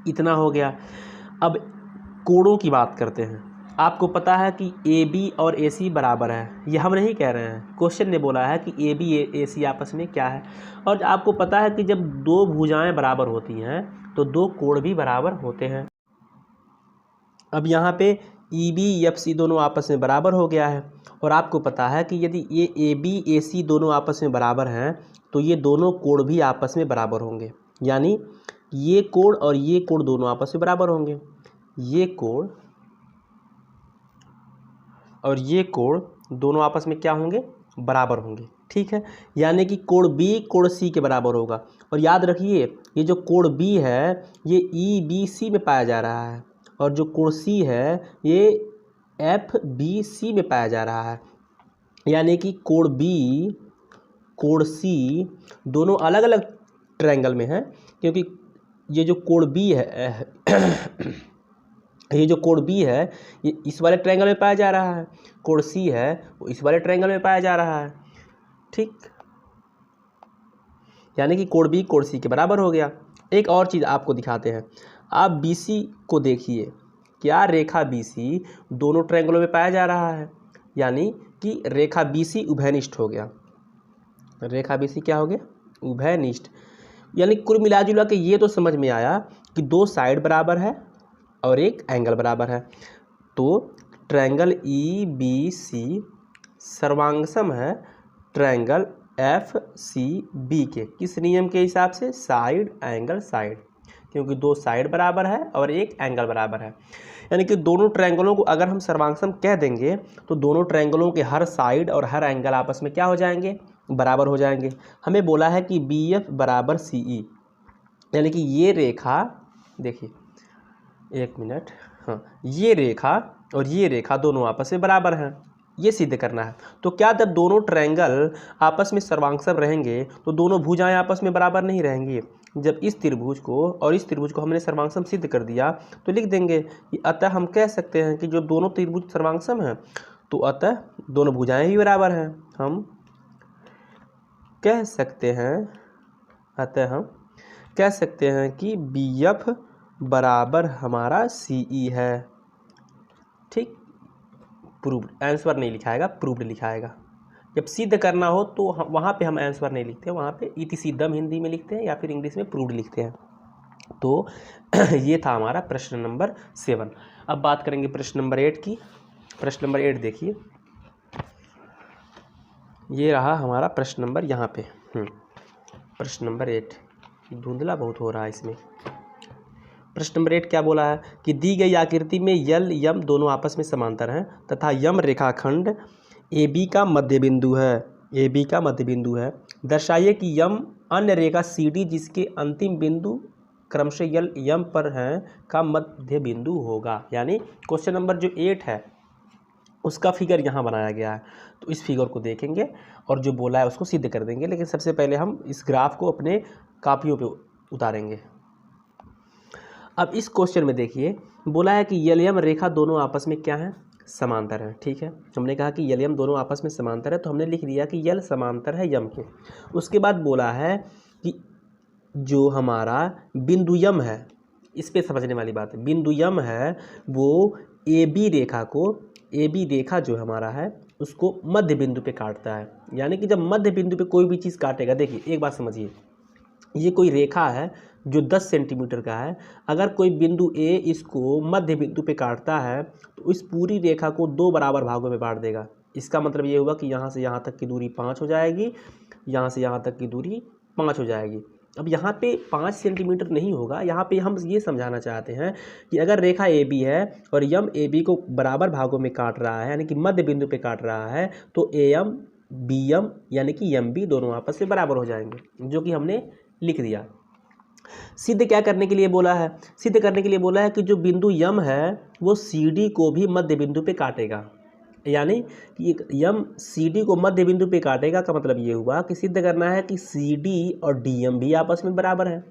Speaker 1: इतना हो गया। अब कोणों की बात करते हैं। आपको पता है कि ए बी और ए सी बराबर है, ये हम नहीं कह रहे हैं, क्वेश्चन ने बोला है कि ए बी ए सी आपस में क्या है। और आपको पता है कि जब दो भुजाएं बराबर होती हैं तो दो कोण भी बराबर होते हैं। अब यहाँ पे ई बी एफ सी दोनों आपस में बराबर हो गया है, और आपको पता है कि यदि ये ए बी ए सी दोनों आपस में बराबर हैं तो ये दोनों कोण भी आपस में बराबर होंगे, यानी ये कोण और ये कोण दोनों आपस में बराबर होंगे। ये कोण और ये कोण दोनों आपस में क्या होंगे, बराबर होंगे, ठीक है। यानी कि कोण बी कोण सी के बराबर होगा। और याद रखिए ये जो कोण बी है ये ई बी सी में पाया जा रहा है, और जो कोण सी है ये एफ बी सी में पाया जा रहा है। यानी कि कोण बी कोण सी दोनों अलग अलग ट्रायंगल में हैं, क्योंकि ये जो कोण बी है ये जो कोण बी है ये इस वाले ट्रायंगल में पाया जा रहा है, कोण सी है वो इस वाले ट्रायंगल में पाया जा रहा है, ठीक। यानी कि कोण बी कोण सी के बराबर हो गया। एक और चीज़ आपको दिखाते हैं, आप बी सी को देखिए, क्या रेखा बी सी दोनों ट्रायंगलों में पाया जा रहा है, यानी कि रेखा बी सी उभयनिष्ठ हो गया। रेखा बी सी क्या हो गया, उभयनिष्ठ। यानी कुल मिला जुला के ये तो समझ में आया कि दो साइड बराबर है और एक एंगल बराबर है। तो ट्रायंगल ई बी सी सर्वांगसम है ट्रायंगल एफ सी बी के। किस नियम के हिसाब से, साइड एंगल साइड, क्योंकि दो साइड बराबर है और एक एंगल बराबर है। यानी कि दोनों ट्रायंगलों को अगर हम सर्वांगसम कह देंगे तो दोनों ट्रायंगलों के हर साइड और हर एंगल आपस में क्या हो जाएंगे, बराबर हो जाएंगे। हमें बोला है कि बी एफ बराबर सी ई, यानी कि ये रेखा, देखिए एक मिनट, हाँ, ये रेखा और ये रेखा दोनों आपस में बराबर हैं, ये सिद्ध करना है। तो क्या जब दोनों ट्रायंगल आपस में सर्वांगसम रहेंगे तो दोनों भुजाएं आपस में बराबर नहीं रहेंगी। जब इस त्रिभुज को और इस त्रिभुज को हमने सर्वांगसम सिद्ध कर दिया तो लिख देंगे कि अतः हम कह सकते हैं कि जो दोनों त्रिभुज सर्वांगसम हैं तो अतः दोनों भुजाएं भी बराबर हैं। हम कह सकते हैं, अतः हम कह सकते हैं कि बी एफ बराबर हमारा सी ई है, ठीक। प्रूव्ड, आंसर नहीं लिखाएगा, प्रूव्ड लिखाएगा। जब सिद्ध करना हो तो वहाँ पे हम आंसर नहीं लिखते, वहाँ पे इति सिद्धम हिंदी में लिखते हैं या फिर इंग्लिश में प्रूव्ड लिखते हैं। तो ये था हमारा प्रश्न नंबर 7। अब बात करेंगे प्रश्न नंबर 8 की। प्रश्न नंबर 8 देखिए, ये रहा हमारा प्रश्न नंबर यहाँ पे। प्रश्न नंबर 8 धुंधला बहुत हो रहा है इसमें। प्रश्न नंबर 8 क्या बोला है कि दी गई आकृति में यल यम दोनों आपस में समांतर हैं तथा यम रेखाखंड ए बी का मध्य बिंदु है, ए बी का मध्य बिंदु है। दर्शाइए कि यम अन्य रेखा सी डी जिसके अंतिम बिंदु क्रमशः यल यम पर हैं का मध्य बिंदु होगा। यानी क्वेश्चन नंबर जो 8 है उसका फिगर यहाँ बनाया गया है, तो इस फिगर को देखेंगे और जो बोला है उसको सिद्ध कर देंगे। लेकिन सबसे पहले हम इस ग्राफ को अपने कापियों पे उतारेंगे। अब इस क्वेश्चन में देखिए बोला है कि यल यम रेखा दोनों आपस में क्या है, समांतर है, ठीक है। हमने कहा कि यल यम दोनों आपस में समांतर है तो हमने लिख दिया कि यल समांतर है यम के। उसके बाद बोला है कि जो हमारा बिंदु यम है, इस पे समझने वाली बात है, बिंदु यम है वो ए बी रेखा को, ए बी रेखा जो हमारा है उसको मध्य बिंदु पे काटता है। यानी कि जब मध्य बिंदु पे कोई भी चीज़ काटेगा, देखिए एक बात समझिए, ये कोई रेखा है जो 10 सेंटीमीटर का है, अगर कोई बिंदु ए इसको मध्य बिंदु पे काटता है तो इस पूरी रेखा को 2 बराबर भागों में बांट देगा। इसका मतलब ये हुआ कि यहाँ से यहाँ तक की दूरी 5 हो जाएगी, यहाँ से यहाँ तक की दूरी 5 हो जाएगी। अब यहाँ पे 5 सेंटीमीटर नहीं होगा, यहाँ पे हम ये समझाना चाहते हैं कि अगर रेखा ए बी है और यम ए बी को बराबर भागों में काट रहा है, यानी कि मध्य बिंदु पे काट रहा है, तो ए एम बी एम यानी कि एम बी दोनों आपस में बराबर हो जाएंगे, जो कि हमने लिख दिया। सिद्ध क्या करने के लिए बोला है, सिद्ध करने के लिए बोला है कि जो बिंदु यम है वो सी डी को भी मध्य बिंदु पे काटेगा। यानी कि यम सी डी को मध्य बिंदु पे काटेगा का मतलब ये हुआ कि सिद्ध करना है कि सी डी और डी एम भी आपस में बराबर है।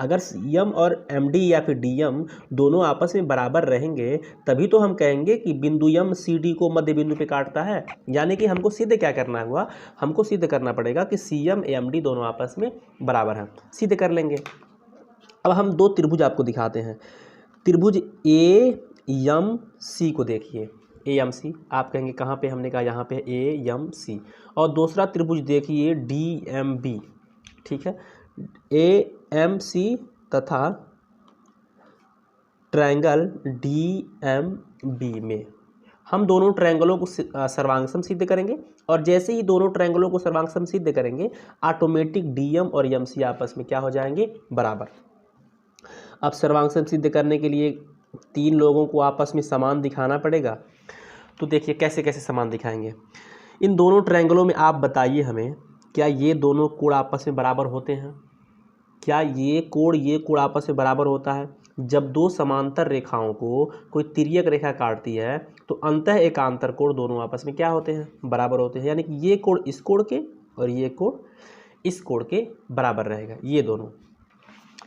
Speaker 1: अगर यम और एम डी या फिर डी एम दोनों आपस में बराबर रहेंगे तभी तो हम कहेंगे कि बिंदु यम सी डी को मध्य बिंदु पे काटता है। यानी कि हमको सिद्ध क्या करना हुआ, हमको सिद्ध करना पड़ेगा कि सी एम एम डी दोनों आपस में बराबर हैं। सिद्ध कर लेंगे। अब हम 2 त्रिभुज आपको दिखाते हैं। त्रिभुज ए एम सी को देखिए, ए एम सी, आप कहेंगे कहाँ पे, हमने कहा यहाँ पे ए एम सी। और दूसरा त्रिभुज देखिए डी एम बी, ठीक है। ए एम सी तथा ट्रायंगल DMB में हम दोनों ट्रायंगलों को सर्वांग सिद्ध करेंगे, और जैसे ही दोनों ट्रायंगलों को सर्वांग सिद्ध करेंगे ऑटोमेटिक DM और MC आपस में क्या हो जाएंगे, बराबर। अब सर्वांग सिद्ध करने के लिए तीन लोगों को आपस में समान दिखाना पड़ेगा। तो देखिए कैसे कैसे समान दिखाएंगे। इन दोनों ट्रायंगलों में आप बताइए हमें, क्या ये दोनों कोण आपस में बराबर होते हैं? क्या ये कोण आपस में बराबर होता है? जब दो समांतर रेखाओं को कोई तिर्यक रेखा काटती है तो अंतः एकांतर कोण दोनों आपस में क्या होते हैं, बराबर होते हैं। यानी कि ये कोण इस कोण के और ये कोण इस कोण के बराबर रहेगा, ये दोनों।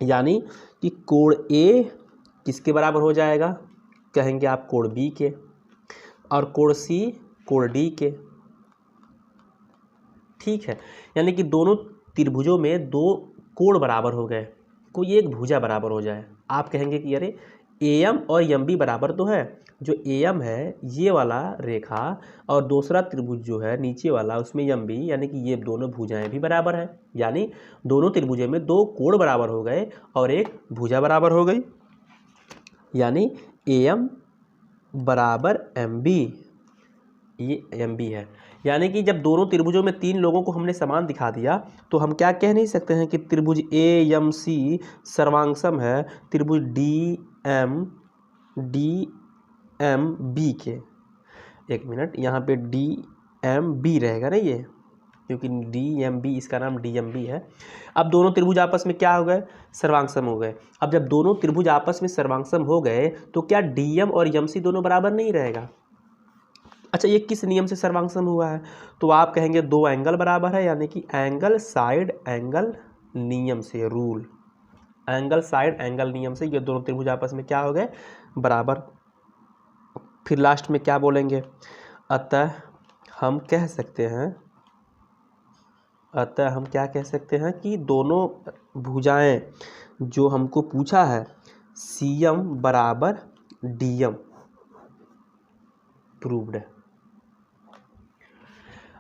Speaker 1: यानी कि कोण A किसके बराबर हो जाएगा, कहेंगे आप कोण B के, और कोण C कोण D के। ठीक है, यानी कि दोनों त्रिभुजों में दो कोण बराबर हो गए, कोई एक भुजा बराबर हो जाए। आप कहेंगे कि अरे AM और MB बराबर तो है, जो AM है ये वाला रेखा और दूसरा त्रिभुज जो है नीचे वाला उसमें MB, यानी कि ये दोनों भुजाएं भी बराबर है। यानी दोनों त्रिभुजों में दो कोण बराबर हो गए और एक भुजा बराबर हो गई, यानी AM बराबर MB, ये MB है। यानी कि जब दोनों त्रिभुजों में तीन लोगों को हमने समान दिखा दिया तो हम क्या कह नहीं सकते हैं कि त्रिभुज AMC सर्वांगसम है त्रिभुज DMB के। एक मिनट, यहाँ पे DMB रहेगा ना ये, क्योंकि DMB इसका नाम DMB है। अब दोनों त्रिभुज आपस में क्या हो गए, सर्वांगसम हो गए। अब जब दोनों त्रिभुज आपस में सर्वांगसम हो गए तो क्या DM और MC दोनों बराबर नहीं रहेगा? अच्छा, ये किस नियम से सर्वांगसम हुआ है? तो आप कहेंगे दो एंगल बराबर है, यानी कि एंगल साइड एंगल नियम से, रूल एंगल साइड एंगल नियम से ये दोनों त्रिभुज आपस में क्या हो गए, बराबर। फिर लास्ट में क्या बोलेंगे, अतः हम क्या कह सकते हैं कि दोनों भुजाएं जो हमको पूछा है CM बराबर DM प्रूव्ड है।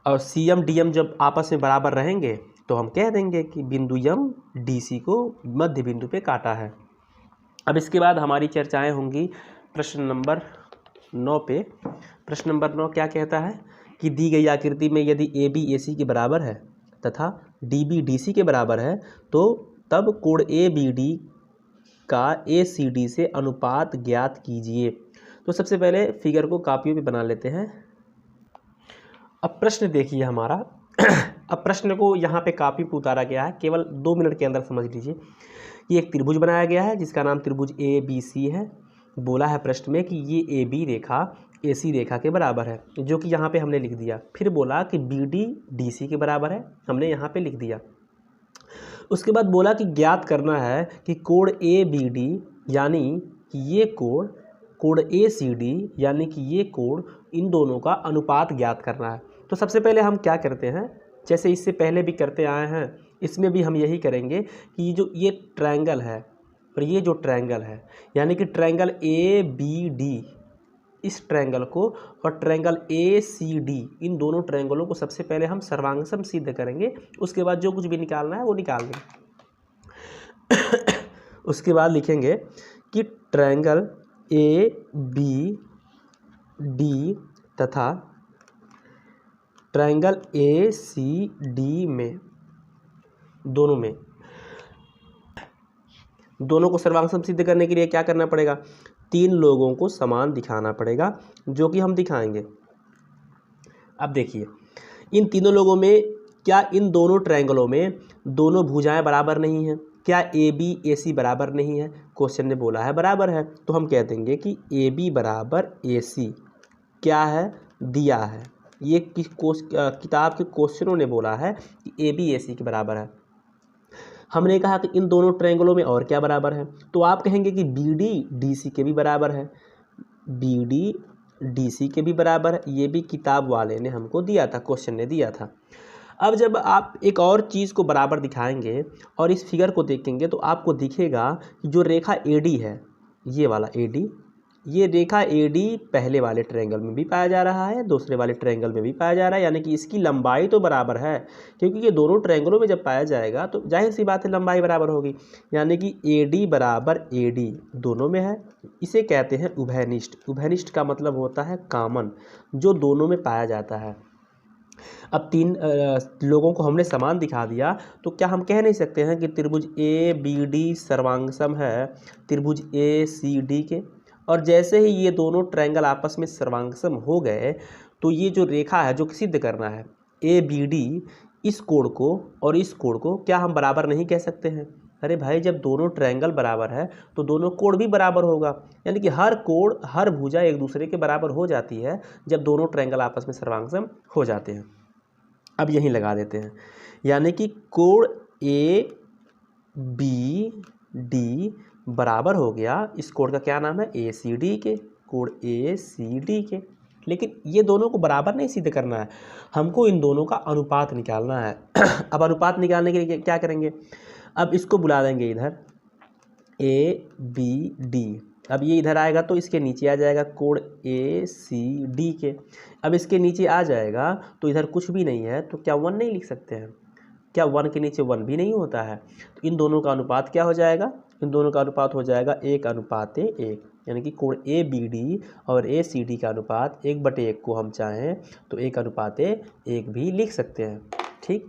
Speaker 1: और CM DM जब आपस में बराबर रहेंगे तो हम कह देंगे कि बिंदु M DC को मध्य बिंदु पे काटा है। अब इसके बाद हमारी चर्चाएं होंगी प्रश्न नंबर 9 पे। प्रश्न नंबर 9 क्या कहता है कि दी गई आकृति में यदि AB AC के बराबर है तथा DB DC के बराबर है तो तब कोण ABD का ACD से अनुपात ज्ञात कीजिए। तो सबसे पहले फिगर को कापियों पे बना लेते हैं। अब प्रश्न देखिए हमारा अब प्रश्न को यहाँ पे कापी पे उतारा गया है, केवल 2 मिनट के अंदर समझ लीजिए। ये एक त्रिभुज बनाया गया है जिसका नाम त्रिभुज ABC है। बोला है प्रश्न में कि ये AB रेखा AC रेखा के बराबर है, जो कि यहाँ पे हमने लिख दिया। फिर बोला कि BD DC के बराबर है, हमने यहाँ पे लिख दिया। उसके बाद बोला कि ज्ञात करना है कि कोण ABD यानी कि ये कोण ACD यानी कि ये कोण, इन दोनों का अनुपात ज्ञात करना है। तो सबसे पहले हम क्या करते हैं, जैसे इससे पहले भी करते आए हैं, इसमें भी हम यही करेंगे कि जो ये ट्रायंगल है और ये जो ट्रायंगल है, यानी कि ट्रायंगल ABD, इस ट्रायंगल को और ट्रायंगल ACD, इन दोनों ट्रायंगलों को सबसे पहले हम सर्वांगसम सिद्ध करेंगे। उसके बाद जो कुछ भी निकालना है वो निकाल देंगे। उसके बाद लिखेंगे कि ट्रायंगल ABD तथा ट्रायंगल ACD में दोनों को सर्वांगसम सिद्ध करने के लिए क्या करना पड़ेगा, तीन लोगों को समान दिखाना पड़ेगा, जो कि हम दिखाएंगे। अब देखिए इन तीनों लोगों में क्या इन दोनों ट्रायंगलों में दोनों भुजाएं बराबर नहीं हैं? क्या AB AC बराबर नहीं है? क्वेश्चन ने बोला है बराबर है, तो हम कह देंगे कि AB बराबर AC क्या है, दिया है। ये किताब के क्वेश्चनों ने बोला है कि AB AC के बराबर है। हमने कहा कि इन दोनों ट्रायंगलों में और क्या बराबर है, तो आप कहेंगे कि BD DC के भी बराबर है, BD DC के भी बराबर है। ये भी किताब वाले ने हमको दिया था, क्वेश्चन ने दिया था। अब जब आप एक और चीज़ को बराबर दिखाएंगे और इस फिगर को देखेंगे तो आपको दिखेगा कि जो रेखा AD है, ये वाला AD ये रेखा AD पहले वाले ट्रायंगल में भी पाया जा रहा है, दूसरे वाले ट्रायंगल में भी पाया जा रहा है, यानी कि इसकी लंबाई तो बराबर है, क्योंकि ये दोनों ट्रायंगलों में जब पाया जाएगा तो जाहिर सी बात है लंबाई बराबर होगी, यानी कि AD बराबर AD दोनों में है। इसे कहते हैं उभयनिष्ठ। उभयनिष्ठ का मतलब होता है कॉमन, जो दोनों में पाया जाता है। अब तीन लोगों को हमने समान दिखा दिया, तो क्या हम कह नहीं सकते हैं कि त्रिभुज ABD सर्वांगसम है त्रिभुज ACD के? और जैसे ही ये दोनों ट्रायंगल आपस में सर्वांगसम हो गए तो ये जो रेखा है जो सिद्ध करना है ABD, इस कोण को और इस कोण को क्या हम बराबर नहीं कह सकते हैं? अरे भाई, जब दोनों ट्रायंगल बराबर है तो दोनों कोण भी बराबर होगा, यानी कि हर कोण हर भुजा एक दूसरे के बराबर हो जाती है जब दोनों ट्रायंगल आपस में सर्वांगसम हो जाते हैं। अब यहीं लगा देते हैं, यानी कि कोण ABD बराबर हो गया इस कोण का क्या नाम है ACD के, कोण ACD के। लेकिन ये दोनों को बराबर नहीं सिद्ध करना है, हमको इन दोनों का अनुपात निकालना है। अब अनुपात निकालने के लिए क्या करेंगे? अब इसको बुला देंगे इधर ABD। अब ये इधर आएगा तो इसके नीचे आ जाएगा कोण ACD के। अब इसके नीचे आ जाएगा तो इधर कुछ भी नहीं है, तो क्या 1 नहीं लिख सकते हैं? क्या 1 के नीचे 1 भी नहीं होता है? तो इन दोनों का अनुपात क्या हो जाएगा? इन दोनों का अनुपात हो जाएगा 1:1, यानी कि कोण ABD और ACD का अनुपात 1/1 को हम चाहें तो 1:1 भी लिख सकते हैं। ठीक,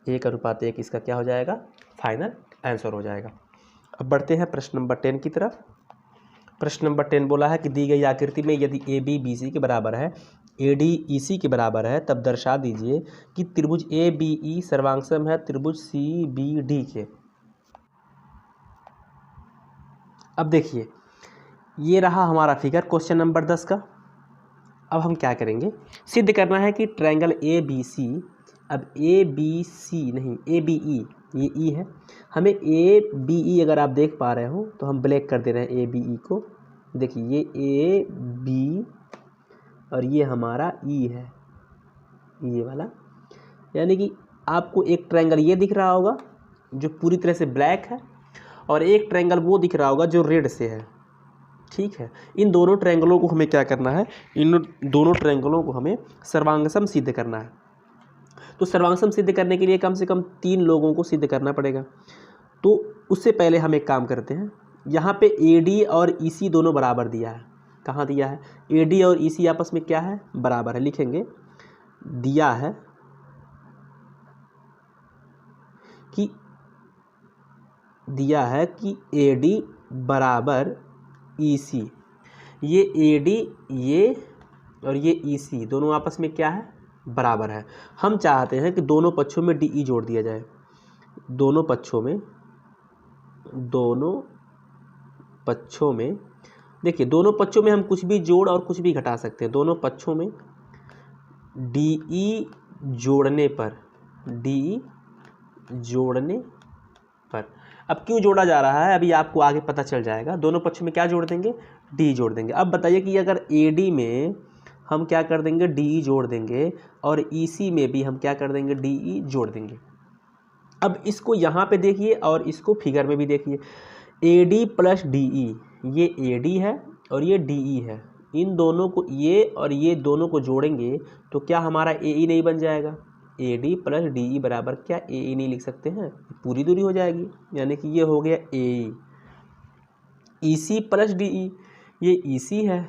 Speaker 1: 1:1 इसका क्या हो जाएगा? फाइनल आंसर हो जाएगा। अब बढ़ते हैं प्रश्न नंबर 10 की तरफ। प्रश्न नंबर 10 बोला है कि दी गई आकृति में यदि AB BC के बराबर है, AD EC के बराबर है, तब दर्शा दीजिए कि त्रिभुज ABE सर्वांगसम है त्रिभुज CBD के। अब देखिए, ये रहा हमारा फिगर क्वेश्चन नंबर 10 का। अब हम क्या करेंगे? सिद्ध करना है कि ट्रायंगल ABC, अब ABC नहीं ABE, ये E है, हमें ABE अगर आप देख पा रहे हो तो हम ब्लैक कर दे रहे हैं ABE को। देखिए ये AB और ये हमारा E है, ये वाला, यानी कि आपको एक ट्रायंगल ये दिख रहा होगा जो पूरी तरह से ब्लैक है, और एक ट्रायंगल वो दिख रहा होगा जो रेड से है। ठीक है, इन दोनों ट्रायंगलों को हमें क्या करना है? इन दोनों ट्रायंगलों को हमें सर्वांगसम सिद्ध करना है। तो सर्वांगसम सिद्ध करने के लिए कम से कम 3 लोगों को सिद्ध करना पड़ेगा। तो उससे पहले हम एक काम करते हैं, यहाँ पे AD और EC दोनों बराबर दिया है। कहाँ दिया है? AD और EC आपस में क्या है? बराबर है। लिखेंगे दिया है कि AD बराबर EC। ये AD ये और ये EC दोनों आपस में क्या है? बराबर है। हम चाहते हैं कि दोनों पक्षों में DE जोड़ दिया जाए। दोनों पक्षों में देखिए, दोनों पक्षों में हम कुछ भी जोड़ और कुछ भी घटा सकते हैं। दोनों पक्षों में DE जोड़ने पर अब क्यों जोड़ा जा रहा है अभी आपको आगे पता चल जाएगा। दोनों पक्षों में क्या जोड़ देंगे? DE जोड़ देंगे। अब बताइए कि अगर AD में हम क्या कर देंगे? DE जोड़ देंगे, और EC में भी हम क्या कर देंगे? DE जोड़ देंगे। अब इसको यहाँ पे देखिए और इसको फिगर में भी देखिए, AD प्लस DE, ये AD है और ये DE है, इन दोनों को ये और ये दोनों को जोड़ेंगे तो क्या हमारा AE नहीं बन जाएगा? AD प्लस DE बराबर क्या AE नहीं लिख सकते हैं? पूरी दूरी हो जाएगी, यानी कि ये हो गया AE। EC प्लस DE, ये EC है,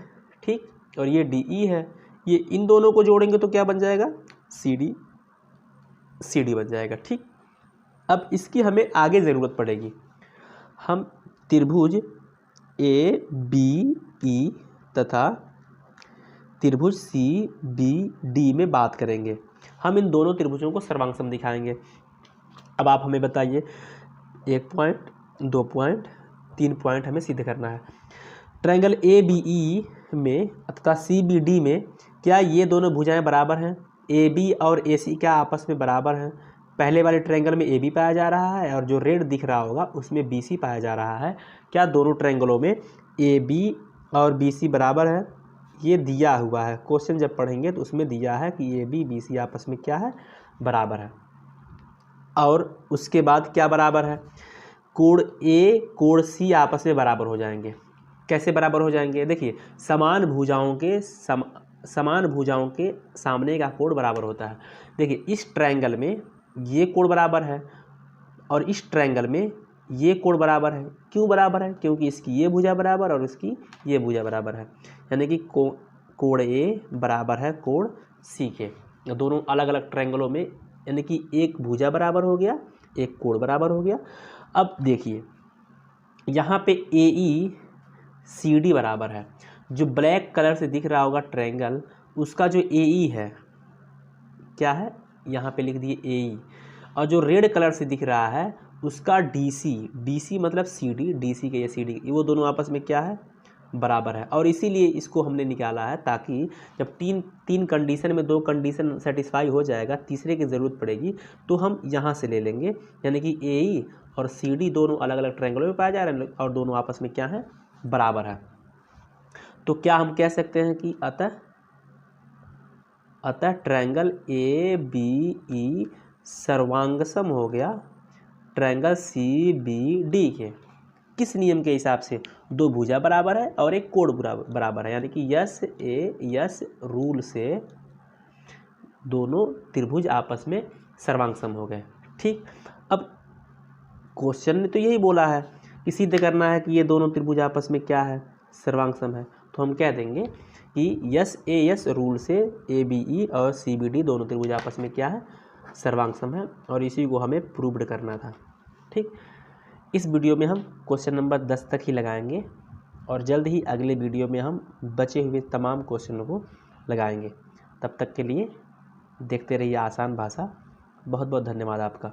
Speaker 1: ठीक, और ये DE है, ये इन दोनों को जोड़ेंगे तो क्या बन जाएगा? CD बन जाएगा। ठीक, अब इसकी हमें आगे ज़रूरत पड़ेगी। हम त्रिभुज ABE तथा त्रिभुज CBD में बात करेंगे। हम इन दोनों त्रिभुजों को सर्वांगसम दिखाएंगे। अब आप हमें बताइए, 1 पॉइंट, 2 पॉइंट, 3 पॉइंट हमें सिद्ध करना है। ट्रायंगल ABE में तथा CBD में क्या ये दोनों भुजाएं बराबर हैं? AB और AC क्या आपस में बराबर हैं? पहले वाले ट्रायंगल में AB पाया जा रहा है और जो रेड दिख रहा होगा उसमें BC पाया जा रहा है। क्या दोनों ट्रायंगलों में AB और BC बराबर है? ये दिया हुआ है, क्वेश्चन जब पढ़ेंगे तो उसमें दिया है कि AB BC आपस में क्या है? बराबर है। और उसके बाद क्या बराबर है? कोण A कोण C आपस में बराबर हो जाएंगे। कैसे बराबर हो जाएंगे? देखिए, समान भुजाओं के सामने का कोण बराबर होता है। देखिए, इस ट्रायंगल में ये कोण बराबर है और इस ट्रायंगल में ये कोण बराबर है। क्यों बराबर है? क्योंकि इसकी ये भुजा बराबर और इसकी ये भुजा बराबर है, यानी कि कोण ए बराबर है कोण सी के। दोनों अलग अलग ट्रायंगलों में, यानी कि एक भुजा बराबर हो गया, एक कोण बराबर हो गया। अब देखिए, यहाँ पे ए ई सी डी बराबर है। जो ब्लैक कलर से दिख रहा होगा ट्रायंगल, उसका जो ए ई है क्या है, यहाँ पे लिख दिए ए ई, और जो रेड कलर से दिख रहा है उसका डी सी मतलब सी डी, डी सी के या सी डी, वो दोनों आपस में क्या है, बराबर है। और इसीलिए इसको हमने निकाला है, ताकि जब तीन कंडीशन में 2 कंडीशन सेटिस्फाई हो जाएगा, तीसरे की ज़रूरत पड़ेगी तो हम यहाँ से ले लेंगे, यानी कि ए ई और सी डी दोनों अलग अलग ट्रायंगलों में पाए जा रहे हैं और दोनों आपस में क्या है, बराबर है। तो क्या हम कह सकते हैं कि अतः ट्रायंगल ए बी ई सर्वांगसम हो गया ट्रायंगल सी बी डी के। किस नियम के हिसाब से? 2 भुजा बराबर है और एक कोण बराबर है, यानी कि यस रूल से दोनों त्रिभुज आपस में सर्वांगसम हो गए। ठीक, अब क्वेश्चन ने तो यही बोला है कि सिद्ध करना है कि ये दोनों त्रिभुज आपस में क्या है, सर्वांगसम है। तो हम कह देंगे कि यस रूल से ए बी ई और सी बी डी दोनों त्रिभुज आपस में क्या है, सर्वांगसम है, और इसी को हमें प्रूव्ड करना था। ठीक, इस वीडियो में हम क्वेश्चन नंबर 10 तक ही लगाएंगे और जल्द ही अगले वीडियो में हम बचे हुए तमाम क्वेश्चनों को लगाएंगे। तब तक के लिए देखते रहिए आसान भाषा। बहुत बहुत धन्यवाद आपका।